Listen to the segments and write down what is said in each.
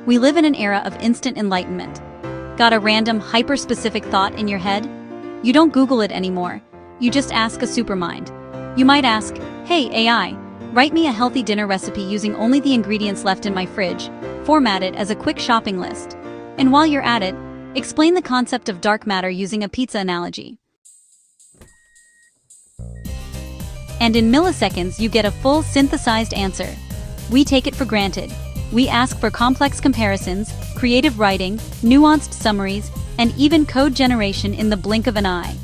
We live in an era of instant enlightenment. Got a random, hyper-specific thought in your head? You don't Google it anymore. You just ask a supermind. You might ask, "Hey AI, write me a healthy dinner recipe using only the ingredients left in my fridge, format it as a quick shopping list. And while you're at it, explain the concept of dark matter using a pizza analogy." And in milliseconds you get a full synthesized answer. We take it for granted. We ask for complex comparisons, creative writing, nuanced summaries, and even code generation in the blink of an eye.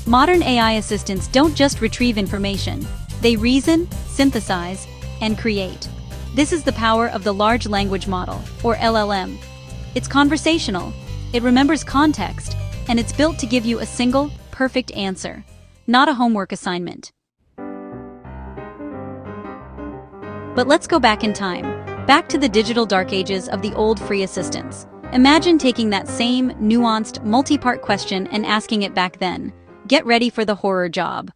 Modern AI assistants don't just retrieve information. They reason, synthesize, and create. This is the power of the large language model, or LLM. It's conversational, it remembers context, and it's built to give you a single, perfect answer, not a homework assignment. But let's go back in time, back to the digital dark ages of the old free assistants. Imagine taking that same nuanced, multi-part question and asking it back then. Get ready for the horror job.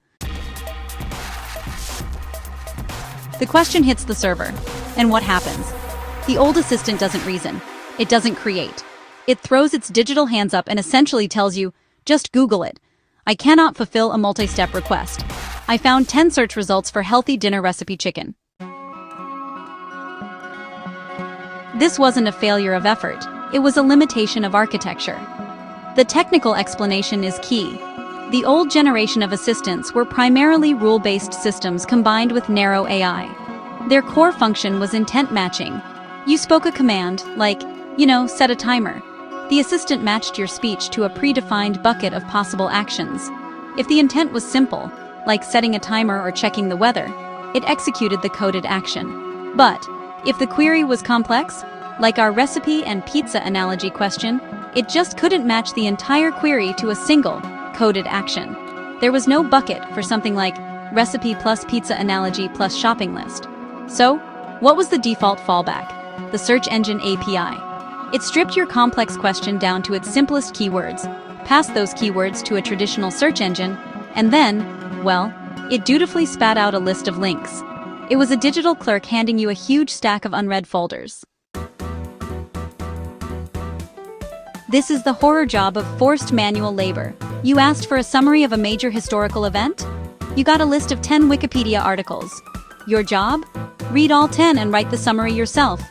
The question hits the server, and what happens? The old assistant doesn't reason. It doesn't create. It throws its digital hands up and essentially tells you, just Google it. I cannot fulfill a multi-step request. I found 10 search results for healthy dinner recipe chicken. This wasn't a failure of effort, it was a limitation of architecture. The technical explanation is key. The old generation of assistants were primarily rule-based systems combined with narrow AI. Their core function was intent matching. You spoke a command, like, set a timer. The assistant matched your speech to a predefined bucket of possible actions. If the intent was simple, like setting a timer or checking the weather, it executed the coded action. But if the query was complex, like our recipe and pizza analogy question, it just couldn't match the entire query to a single, coded action. There was no bucket for something like recipe plus pizza analogy plus shopping list. So, what was the default fallback? The search engine API. It stripped your complex question down to its simplest keywords, passed those keywords to a traditional search engine, and then, it dutifully spat out a list of links. It was a digital clerk handing you a huge stack of unread folders. This is the horror job of forced manual labor. You asked for a summary of a major historical event? You got a list of 10 Wikipedia articles. Your job? Read all 10 and write the summary yourself.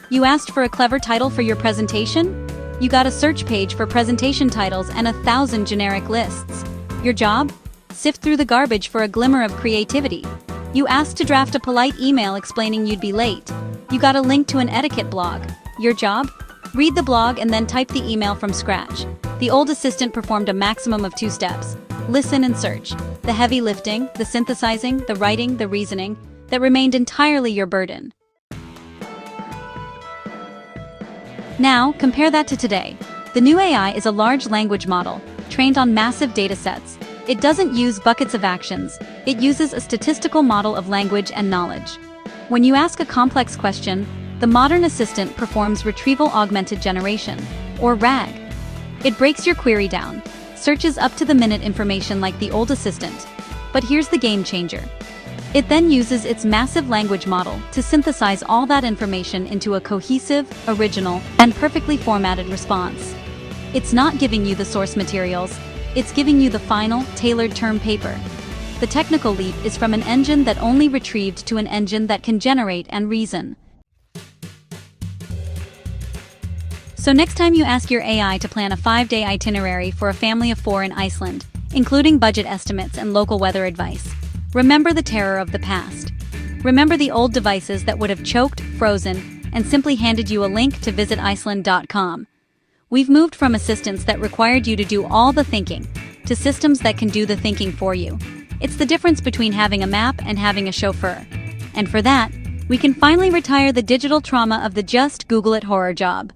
You asked for a clever title for your presentation? You got a search page for presentation titles and 1,000 generic lists. Your job? Sift through the garbage for a glimmer of creativity. You asked to draft a polite email explaining you'd be late. You got a link to an etiquette blog. Your job? Read the blog and then type the email from scratch. The old assistant performed a maximum of 2 steps. Listen and search. The heavy lifting, the synthesizing, the writing, the reasoning, that remained entirely your burden. Now, compare that to today. The new AI is a large language model, trained on massive datasets. It doesn't use buckets of actions. It uses a statistical model of language and knowledge. When you ask a complex question, the modern assistant performs retrieval augmented generation, or RAG. It breaks your query down, searches up-to-the-minute information like the old assistant. But here's the game changer. It then uses its massive language model to synthesize all that information into a cohesive, original, and perfectly formatted response. It's not giving you the source materials, it's giving you the final, tailored term paper. The technical leap is from an engine that only retrieved to an engine that can generate and reason. So next time you ask your AI to plan a 5-day itinerary for a family of 4 in Iceland, including budget estimates and local weather advice, remember the terror of the past. Remember the old devices that would have choked, frozen, and simply handed you a link to visit Iceland.com. We've moved from assistants that required you to do all the thinking, to systems that can do the thinking for you. It's the difference between having a map and having a chauffeur. And for that, we can finally retire the digital trauma of the just Google it horror job.